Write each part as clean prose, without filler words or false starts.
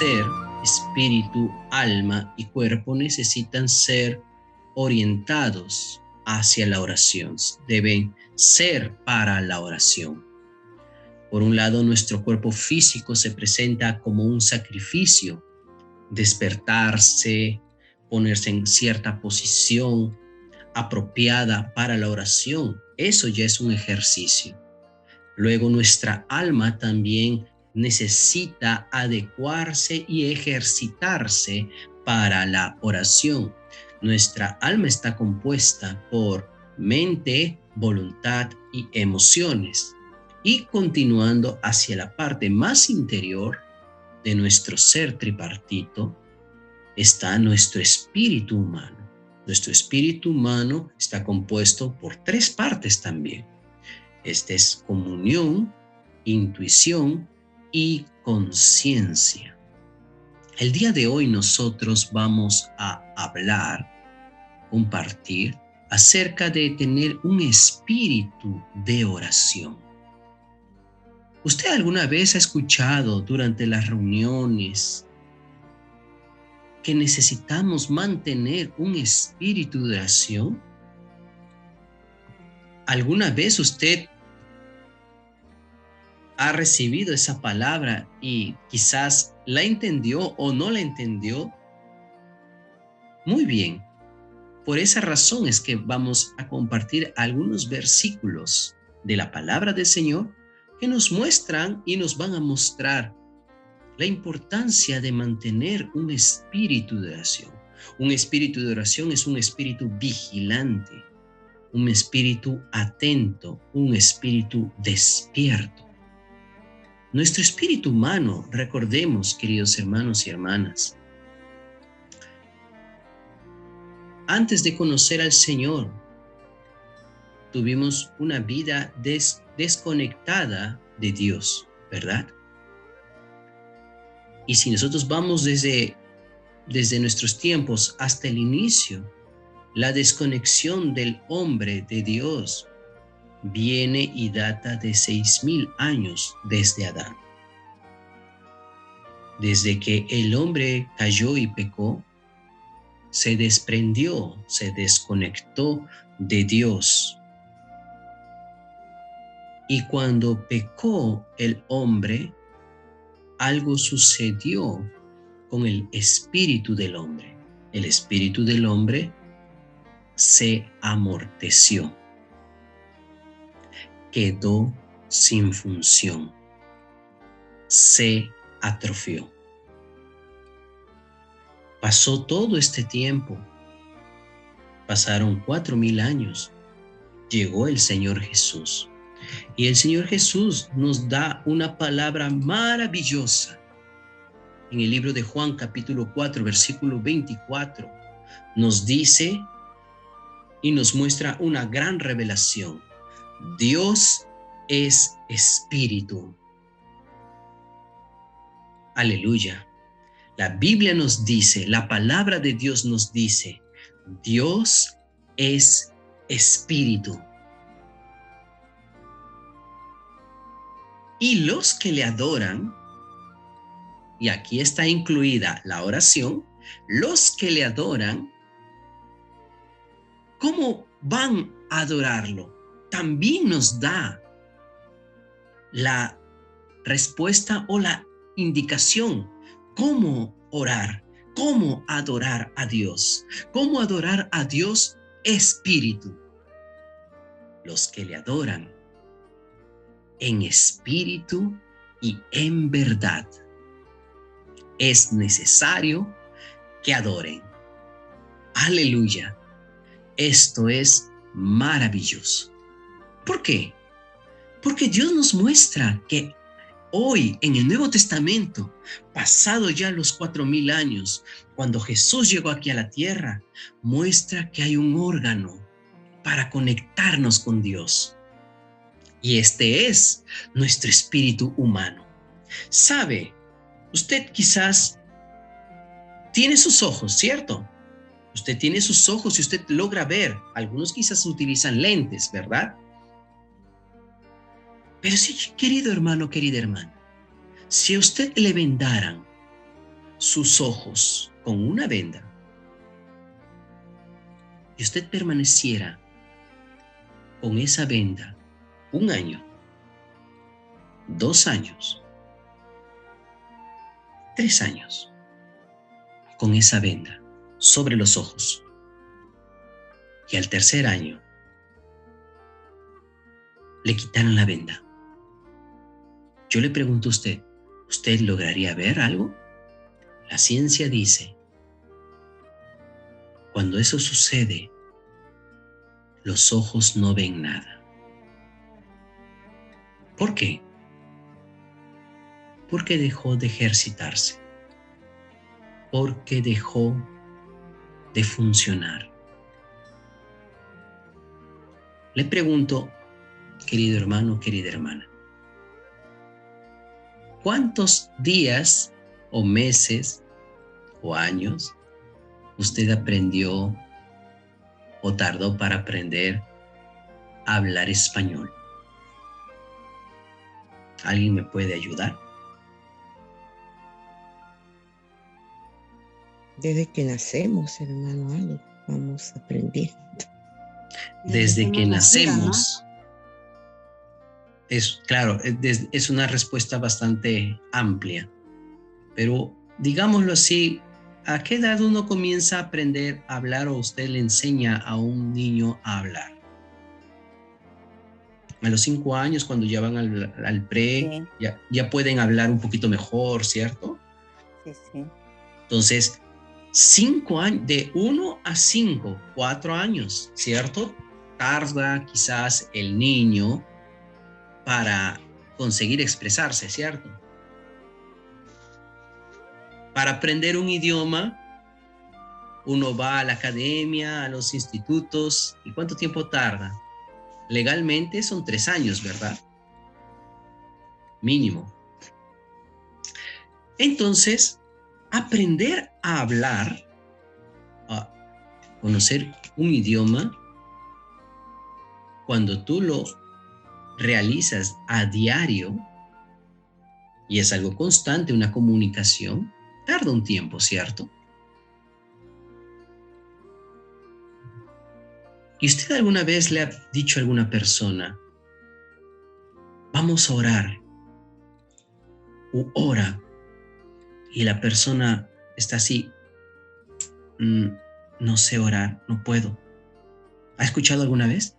ser, espíritu, alma y cuerpo, necesitan ser orientados hacia la oración, deben ser para la oración. Por un lado, nuestro cuerpo físico se presenta como un sacrificio, despertarse, ponerse en cierta posición apropiada para la oración. Eso ya es un ejercicio. Luego, nuestra alma también necesita adecuarse y ejercitarse para la oración. Nuestra alma está compuesta por mente, voluntad y emociones. Y continuando hacia la parte más interior de nuestro ser tripartito, está nuestro espíritu humano. Nuestro espíritu humano está compuesto por 3 partes también. Este es comunión, intuición y conciencia. El día de hoy nosotros vamos a hablar, compartir acerca de tener un espíritu de oración. ¿Usted alguna vez ha escuchado durante las reuniones que necesitamos mantener un espíritu de oración? ¿Alguna vez usted ha recibido esa palabra y quizás la entendió o no la entendió? Muy bien. Por esa razón es que vamos a compartir algunos versículos de la palabra del Señor que nos muestran y nos van a mostrar la importancia de mantener un espíritu de oración. Un espíritu de oración es un espíritu vigilante, un espíritu atento, un espíritu despierto. Nuestro espíritu humano, recordemos, queridos hermanos y hermanas, antes de conocer al Señor, tuvimos una vida desconectada de Dios, ¿verdad? Y si nosotros vamos desde nuestros tiempos hasta el inicio, la desconexión del hombre de Dios viene y data de 6,000 años desde Adán. Desde que el hombre cayó y pecó, se desprendió, se desconectó de Dios. Y cuando pecó el hombre, algo sucedió con el espíritu del hombre. El espíritu del hombre se amorteció, quedó sin función, se atrofió. Pasó todo este tiempo, pasaron 4,000 años, llegó el Señor Jesús. Y el Señor Jesús nos da una palabra maravillosa. En el libro de Juan capítulo 4, versículo 24, nos dice y nos muestra una gran revelación. Dios es espíritu. Aleluya. La Biblia nos dice, la palabra de Dios nos dice, Dios es espíritu. Y los que le adoran, y aquí está incluida la oración, los que le adoran, ¿cómo van a adorarlo? También nos da la respuesta o la indicación, cómo orar, cómo adorar a Dios, cómo adorar a Dios espíritu. Los que le adoran en espíritu y en verdad. Es necesario que adoren. Aleluya. Esto es maravilloso. ¿Por qué? Porque Dios nos muestra que hoy en el Nuevo Testamento, pasado ya los 4,000 años, cuando Jesús llegó aquí a la tierra, muestra que hay un órgano para conectarnos con Dios. Y este es nuestro espíritu humano. ¿Sabe? Usted quizás tiene sus ojos, ¿cierto? Usted tiene sus ojos y usted logra ver. Algunos quizás utilizan lentes, ¿verdad? Pero sí, querido hermano, querida hermana, si a usted le vendaran sus ojos con una venda y usted permaneciera con esa venda 1 año, 2 años, 3 años, con esa venda sobre los ojos, y al 3er año le quitaron la venda, yo le pregunto a usted, ¿usted lograría ver algo? La ciencia dice, cuando eso sucede, los ojos no ven nada. ¿Por qué? Porque dejó de ejercitarse, porque dejó de funcionar. Le pregunto, querido hermano, querida hermana, ¿cuántos días o meses o años usted aprendió o tardó para aprender a hablar español? ¿Alguien me puede ayudar? Desde que nacemos, hermano Ale, vamos aprendiendo. Desde que nacemos. Es claro, es una respuesta bastante amplia, pero digámoslo así, ¿a qué edad uno comienza a aprender a hablar o usted le enseña a un niño a hablar? A los 5 años, cuando ya van al pre, sí. ya pueden hablar un poquito mejor, ¿cierto? Sí, sí. Entonces, 5 años, de 1 a 5, 4 años, ¿cierto? Tarda quizás el niño para conseguir expresarse, ¿cierto? Para aprender un idioma, uno va a la academia, a los institutos. ¿Y cuánto tiempo tarda? Legalmente son 3 años, ¿verdad? Mínimo. Entonces, aprender a hablar, a conocer un idioma, cuando tú lo realizas a diario, y es algo constante, una comunicación, tarda un tiempo, ¿cierto? ¿Y usted alguna vez le ha dicho a alguna persona, vamos a orar, o ora, y la persona está así, no sé orar, no puedo? ¿Ha escuchado alguna vez?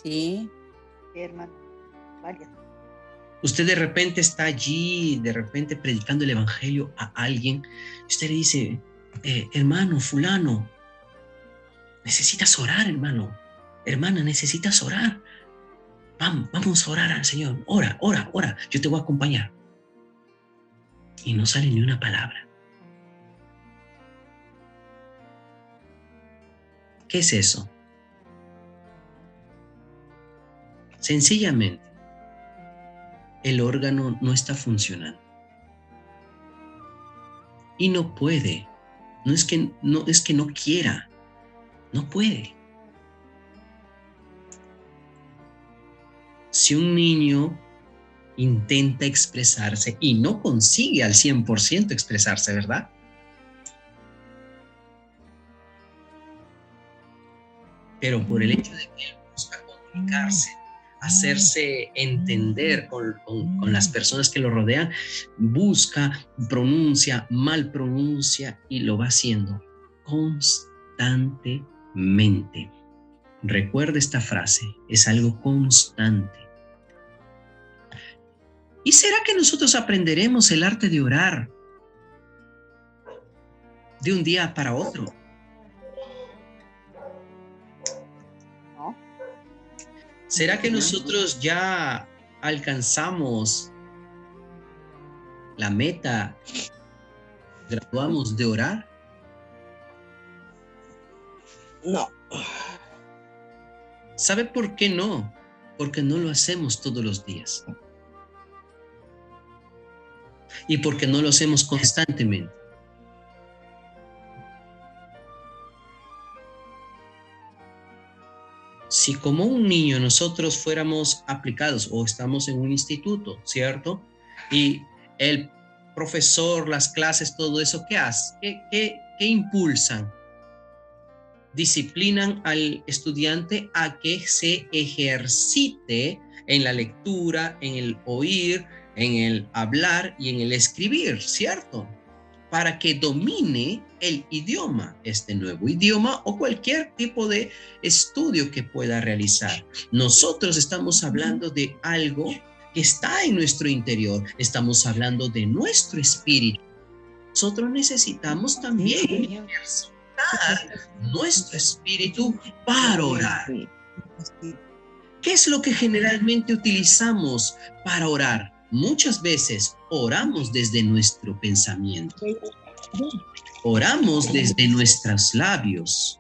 Sí, hermano, varias. Usted de repente está allí, de repente predicando el evangelio a alguien, y usted le dice, hermano, fulano, necesitas orar, hermano. Hermana, necesitas orar. Vamos a orar al Señor. Ora, ora, ora. Yo te voy a acompañar. Y no sale ni una palabra. ¿Qué es eso? Sencillamente, el órgano no está funcionando. Y no puede. No es que no quiera. No puede. Si un niño intenta expresarse y no consigue al 100% expresarse, ¿verdad? Pero por el hecho de que él busca comunicarse, hacerse entender con las personas que lo rodean, busca, pronuncia, mal pronuncia y lo va haciendo constantemente. Recuerda esta frase, es algo constante. ¿Y será que nosotros aprenderemos el arte de orar de un día para otro? ¿No? ¿Será que nosotros ya alcanzamos la meta, graduamos de orar? No. ¿Sabe por qué no? Porque no lo hacemos todos los días. Y porque no lo hacemos constantemente. Si como un niño nosotros fuéramos aplicados o estamos en un instituto, ¿cierto? Y el profesor, las clases, todo eso, ¿qué hace? ¿Qué impulsan? Disciplinan al estudiante a que se ejercite en la lectura, en el oír, en el hablar y en el escribir, ¿cierto? Para que domine el idioma, este nuevo idioma o cualquier tipo de estudio que pueda realizar. Nosotros estamos hablando de algo que está en nuestro interior, estamos hablando de nuestro espíritu. Nosotros necesitamos también ejercitar nuestro espíritu para orar. ¿Qué es lo que generalmente utilizamos para orar? Muchas veces oramos desde nuestro pensamiento. Oramos desde nuestros labios.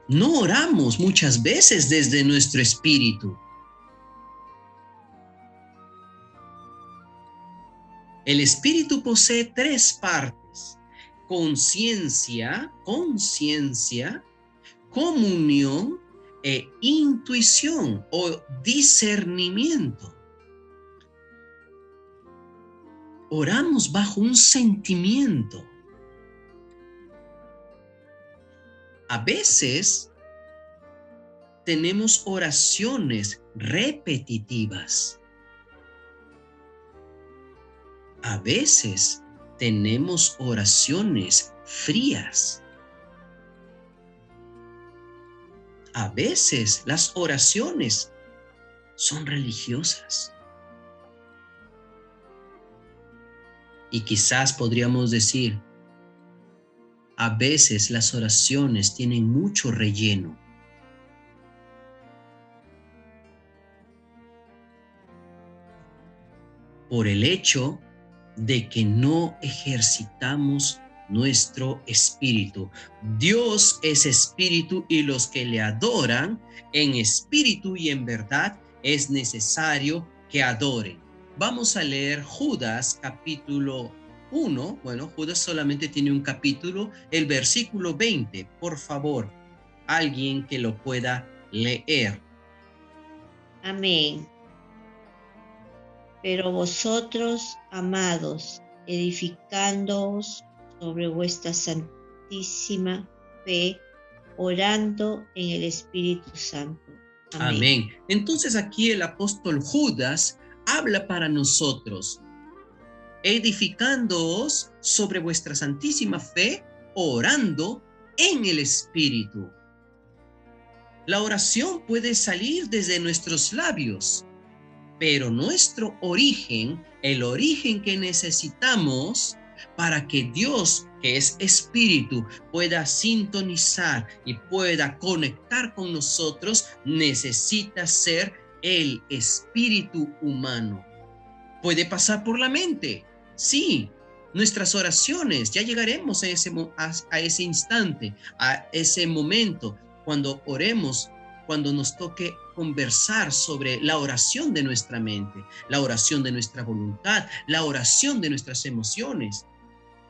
No oramos muchas veces desde nuestro espíritu. El espíritu posee tres partes: conciencia, comunión e intuición o discernimiento. Oramos bajo un sentimiento. A veces tenemos oraciones repetitivas. A veces tenemos oraciones frías. A veces las oraciones son religiosas. Y quizás podríamos decir, a veces las oraciones tienen mucho relleno. Por el hecho de que no ejercitamos nuestro espíritu. Dios es espíritu y los que le adoran en espíritu y en verdad es necesario que adoren. Vamos a leer Judas capítulo 1. Bueno, Judas solamente tiene un capítulo, el versículo 20. Por favor, alguien que lo pueda leer. Amén. Pero vosotros, amados, edificándoos sobre vuestra santísima fe, orando en el Espíritu Santo. Amén. Amén. Entonces aquí el apóstol Judas habla para nosotros, edificándoos sobre vuestra santísima fe, orando en el Espíritu. La oración puede salir desde nuestros labios, pero nuestro origen, el origen que necesitamos para que Dios, que es espíritu, pueda sintonizar y pueda conectar con nosotros, necesita ser el espíritu humano. Puede pasar por la mente, sí. Nuestras oraciones, ya llegaremos a ese instante, a ese momento, cuando oremos, cuando nos toque conversar sobre la oración de nuestra mente, la oración de nuestra voluntad, la oración de nuestras emociones.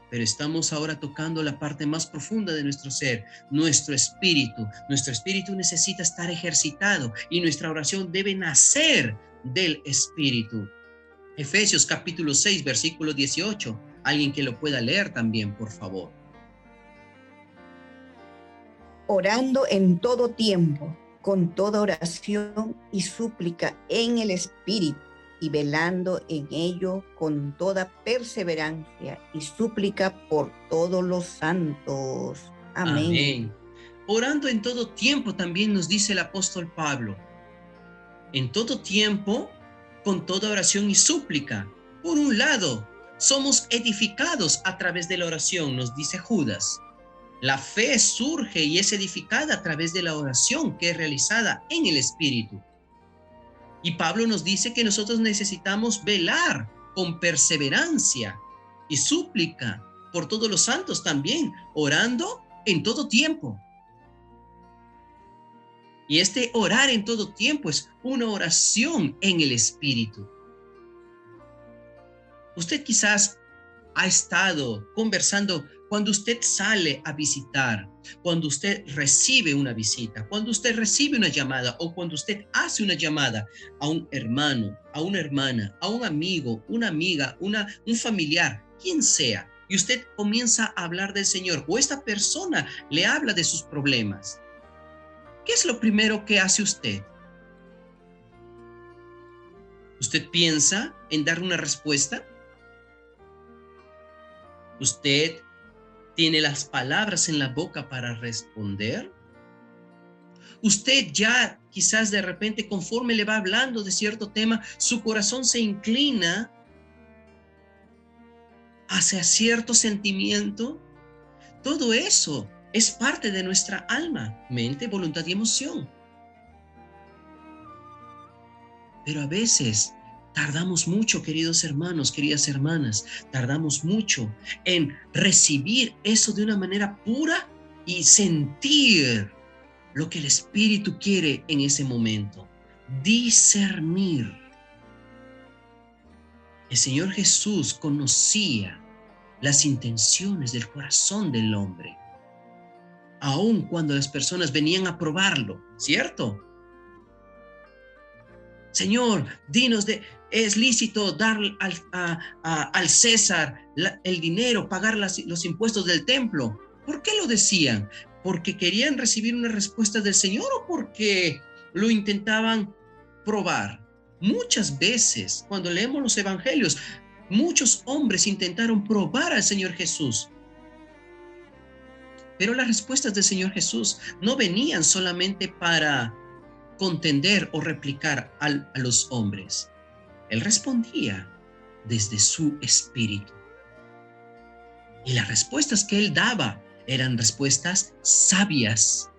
Pero estamos ahora tocando la parte más profunda de nuestro ser, nuestro espíritu. Nuestro espíritu necesita estar ejercitado y nuestra oración debe nacer del espíritu. Efesios capítulo 6, versículo 18. Alguien que lo pueda leer también, por favor. Orando en todo tiempo, con toda oración y súplica en el Espíritu, y velando en ello con toda perseverancia y súplica por todos los santos. Amén. Amén. Orando en todo tiempo, también nos dice el apóstol Pablo. En todo tiempo, con toda oración y súplica. Por un lado, somos edificados a través de la oración, nos dice Judas. La fe surge y es edificada a través de la oración que es realizada en el Espíritu. Y Pablo nos dice que nosotros necesitamos velar con perseverancia y súplica por todos los santos también, orando en todo tiempo. Y este orar en todo tiempo es una oración en el Espíritu. Usted quizás ha estado conversando Cuando usted sale a visitar, cuando usted recibe una visita, cuando usted recibe una llamada o cuando usted hace una llamada a un hermano, a una hermana, a un amigo, una amiga, un familiar, quien sea, y usted comienza a hablar del Señor o esta persona le habla de sus problemas, ¿qué es lo primero que hace usted? ¿Usted piensa en dar una respuesta? ¿Usted tiene las palabras en la boca para responder? Usted ya quizás de repente, conforme le va hablando de cierto tema, su corazón se inclina hacia cierto sentimiento. Todo eso es parte de nuestra alma, mente, voluntad y emoción. Pero a veces tardamos mucho, queridos hermanos, queridas hermanas, tardamos mucho en recibir eso de una manera pura y sentir lo que el Espíritu quiere en ese momento. Discernir. El Señor Jesús conocía las intenciones del corazón del hombre, aun cuando las personas venían a probarlo, ¿cierto? Señor, dinos, ¿es lícito dar al César el dinero, pagar los impuestos del templo? ¿Por qué lo decían? ¿Porque querían recibir una respuesta del Señor o porque lo intentaban probar? Muchas veces, cuando leemos los evangelios, muchos hombres intentaron probar al Señor Jesús. Pero las respuestas del Señor Jesús no venían solamente para contender o replicar a los hombres. Él respondía desde su espíritu. Y las respuestas que él daba eran respuestas sabias.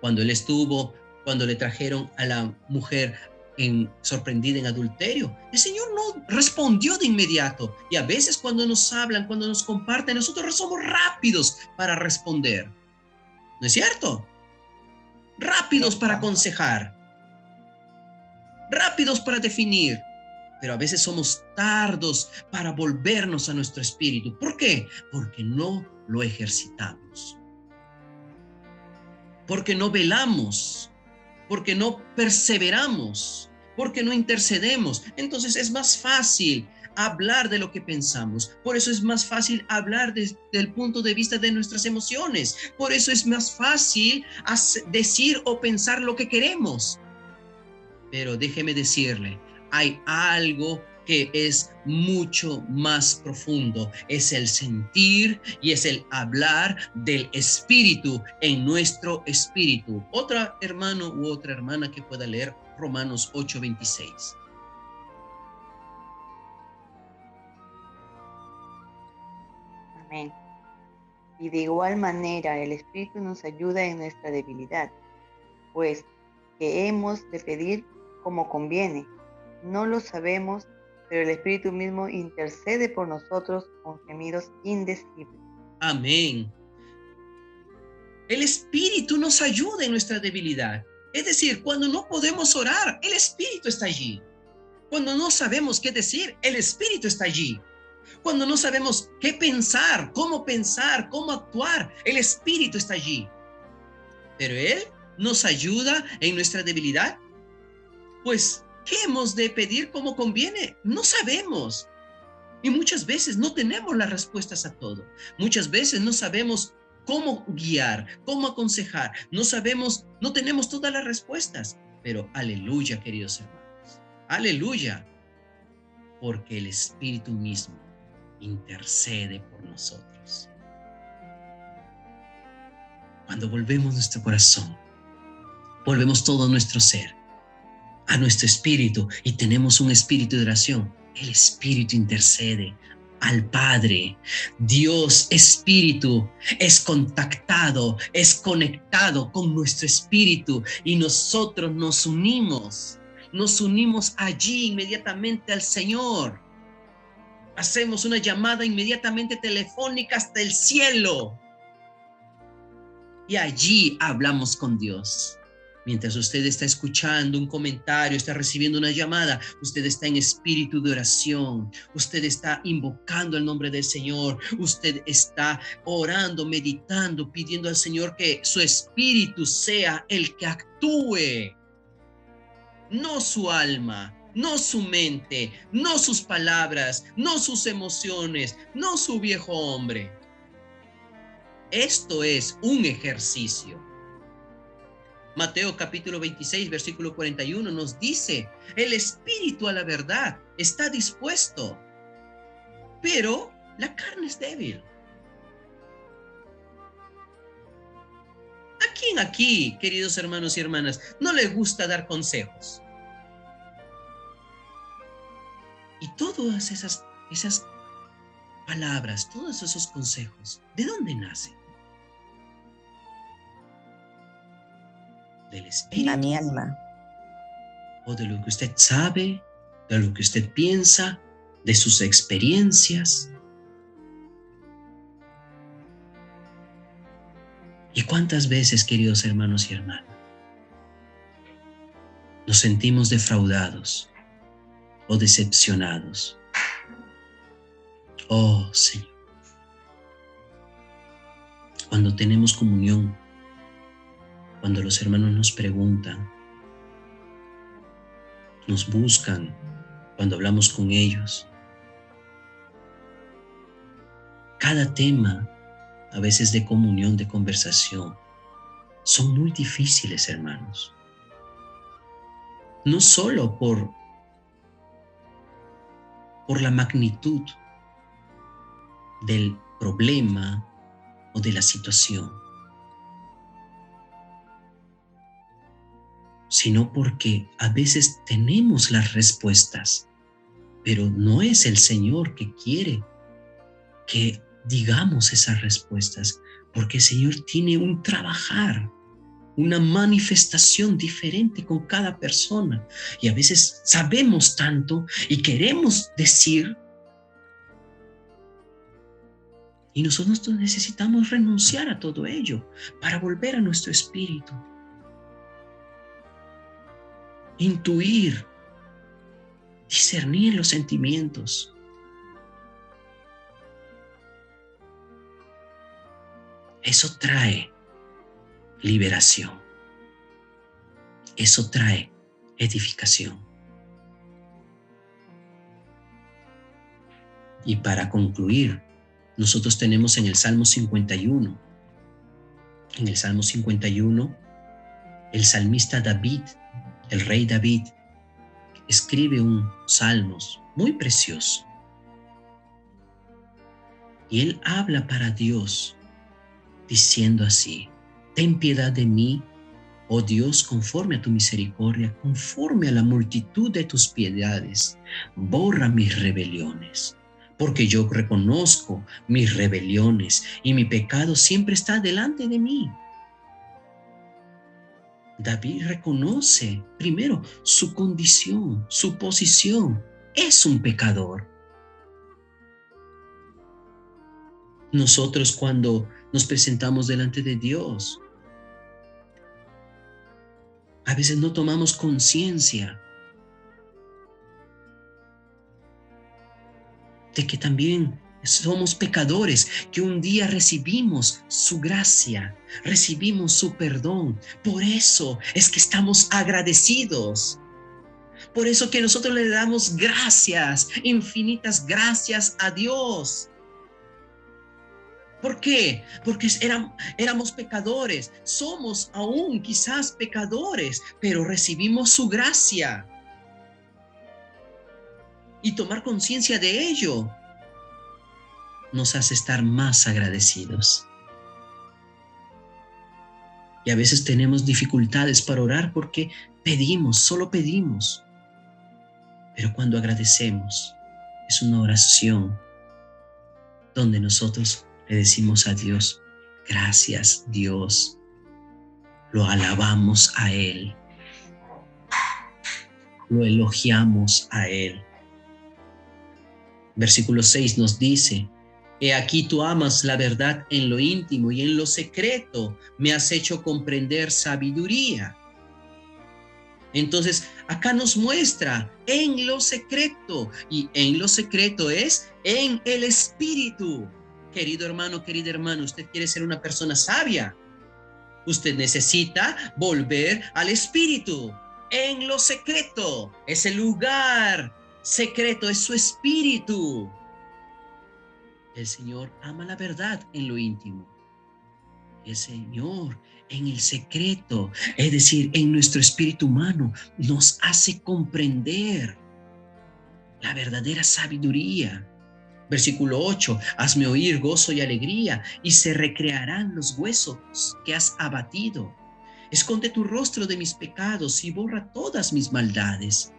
Cuando le trajeron a la mujer sorprendida en adulterio, el Señor no respondió de inmediato. Y a veces cuando nos hablan, cuando nos comparten, nosotros somos rápidos para responder. ¿No es cierto? Rápidos para aconsejar, rápidos para definir, pero a veces somos tardos para volvernos a nuestro espíritu. ¿Por qué? Porque no lo ejercitamos, porque no velamos, porque no perseveramos, porque no intercedemos. Entonces es más fácil hablar de lo que pensamos. Por eso es más fácil hablar desde el punto de vista de nuestras emociones. Por eso es más fácil decir o pensar lo que queremos. Pero déjeme decirle, hay algo que es mucho más profundo. Es el sentir y es el hablar del espíritu en nuestro espíritu. Otro hermano u otra hermana que pueda leer Romanos 8:26. Amén. Y de igual manera el Espíritu nos ayuda en nuestra debilidad, pues que hemos de pedir como conviene. No lo sabemos, pero el Espíritu mismo intercede por nosotros con gemidos indecibles. Amén. El Espíritu nos ayuda en nuestra debilidad. Es decir, cuando no podemos orar, el Espíritu está allí. Cuando no sabemos qué decir, el Espíritu está allí. Cuando no sabemos qué pensar, cómo actuar, el Espíritu está allí. Pero Él nos ayuda en nuestra debilidad. Pues, ¿qué hemos de pedir como conviene? No sabemos. Y muchas veces no tenemos las respuestas a todo. Muchas veces no sabemos cómo guiar, cómo aconsejar. No tenemos todas las respuestas. Pero aleluya, queridos hermanos. Aleluya. Porque el Espíritu mismo intercede por nosotros. Cuando volvemos nuestro corazón, volvemos todo nuestro ser a nuestro espíritu y tenemos un espíritu de oración, el Espíritu intercede al Padre. Dios Espíritu es contactado, es conectado con nuestro espíritu y nosotros nos unimos allí inmediatamente al Señor. Hacemos una llamada inmediatamente telefónica hasta el cielo y allí hablamos con Dios. Mientras usted está escuchando un comentario, está recibiendo una llamada, usted está en espíritu de oración, usted está invocando el nombre del Señor, usted está orando, meditando, pidiendo al Señor que su espíritu sea el que actúe, no su alma, no su mente, no sus palabras, no sus emociones, no su viejo hombre. Esto es un ejercicio. Mateo capítulo 26, versículo 41 nos dice, el espíritu a la verdad está dispuesto, pero la carne es débil. ¿A quién aquí, queridos hermanos y hermanas, no le gusta dar consejos? Y todas esas palabras, todos esos consejos, ¿de dónde nacen? ¿Del espíritu? A mi alma. ¿O de lo que usted sabe, de lo que usted piensa, de sus experiencias? ¿Y cuántas veces, queridos hermanos y hermanas, nos sentimos defraudados o decepcionados? Oh, Señor, cuando tenemos comunión, cuando los hermanos nos preguntan, nos buscan, cuando hablamos con ellos, cada tema, a veces de comunión, de conversación, son muy difíciles, hermanos. No solo por la magnitud del problema o de la situación, sino porque a veces tenemos las respuestas, pero no es el Señor que quiere que digamos esas respuestas, porque el Señor tiene un trabajar, una manifestación diferente con cada persona. Y a veces sabemos tanto y queremos decir, y nosotros necesitamos renunciar a todo ello para volver a nuestro espíritu. Intuir, discernir los sentimientos. Eso trae liberación. Eso trae edificación. Y para concluir, nosotros tenemos en el Salmo 51, el salmista David, el rey David, escribe un salmos muy precioso. Y él habla para Dios, diciendo así: ten piedad de mí, oh Dios, conforme a tu misericordia, conforme a la multitud de tus piedades, borra mis rebeliones, porque yo reconozco mis rebeliones y mi pecado siempre está delante de mí. David reconoce primero su condición, su posición. Es un pecador. Nosotros, cuando nos presentamos delante de Dios, a veces no tomamos conciencia de que también somos pecadores, que un día recibimos su gracia, recibimos su perdón. Por eso es que estamos agradecidos. Por eso que nosotros le damos gracias, infinitas gracias a Dios. ¿Por qué? Porque éramos pecadores, somos aún quizás pecadores, pero recibimos su gracia. Y tomar conciencia de ello nos hace estar más agradecidos. Y a veces tenemos dificultades para orar porque pedimos, solo pedimos. Pero cuando agradecemos, es una oración donde nosotros le decimos a Dios: gracias, Dios. Lo alabamos a Él. Lo elogiamos a Él. Versículo 6 nos dice: he aquí tú amas la verdad en lo íntimo y en lo secreto me has hecho comprender sabiduría. Entonces, acá nos muestra en lo secreto, y en lo secreto es en el Espíritu. Querido hermano, querida hermana, usted quiere ser una persona sabia. Usted necesita volver al Espíritu. En lo secreto, ese lugar secreto es su Espíritu. El Señor ama la verdad en lo íntimo. El Señor en el secreto, es decir, en nuestro espíritu humano, nos hace comprender la verdadera sabiduría. Versículo 8, hazme oír gozo y alegría, y se recrearán los huesos que has abatido. Esconde tu rostro de mis pecados y borra todas mis maldades.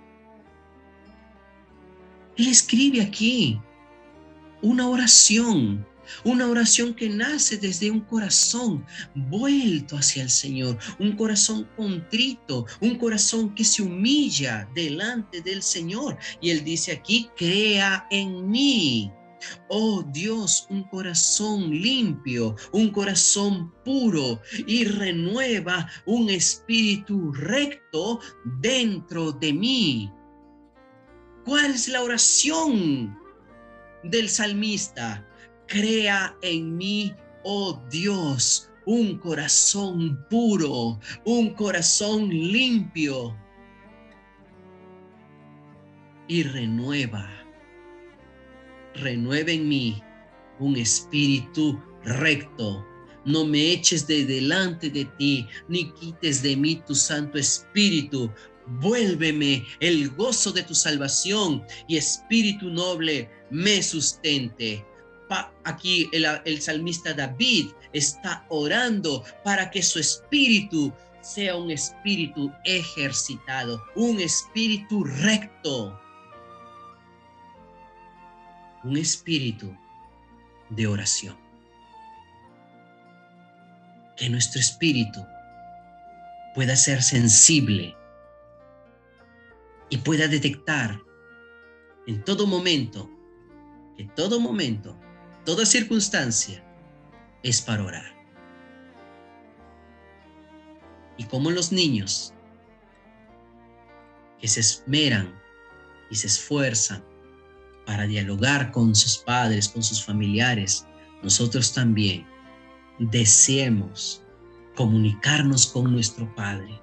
Él escribe aquí una oración que nace desde un corazón vuelto hacia el Señor, un corazón contrito, un corazón que se humilla delante del Señor. Y Él dice aquí, crea en mí, oh Dios, un corazón limpio, un corazón puro, y renueva un espíritu recto dentro de mí. ¿Cuál es la oración del salmista? Crea en mí, oh Dios, un corazón puro, un corazón limpio, y renueva en mí un espíritu recto. No me eches de delante de ti, ni quites de mí tu Santo Espíritu. Vuélveme el gozo de tu salvación, y espíritu noble me sustente. Aquí el salmista David está orando para que su espíritu sea un espíritu ejercitado, un espíritu recto, un espíritu de oración. Que nuestro espíritu pueda ser sensible y pueda detectar en todo momento, toda circunstancia es para orar. Y como los niños que se esmeran y se esfuerzan para dialogar con sus padres, con sus familiares, nosotros también deseemos comunicarnos con nuestro Padre.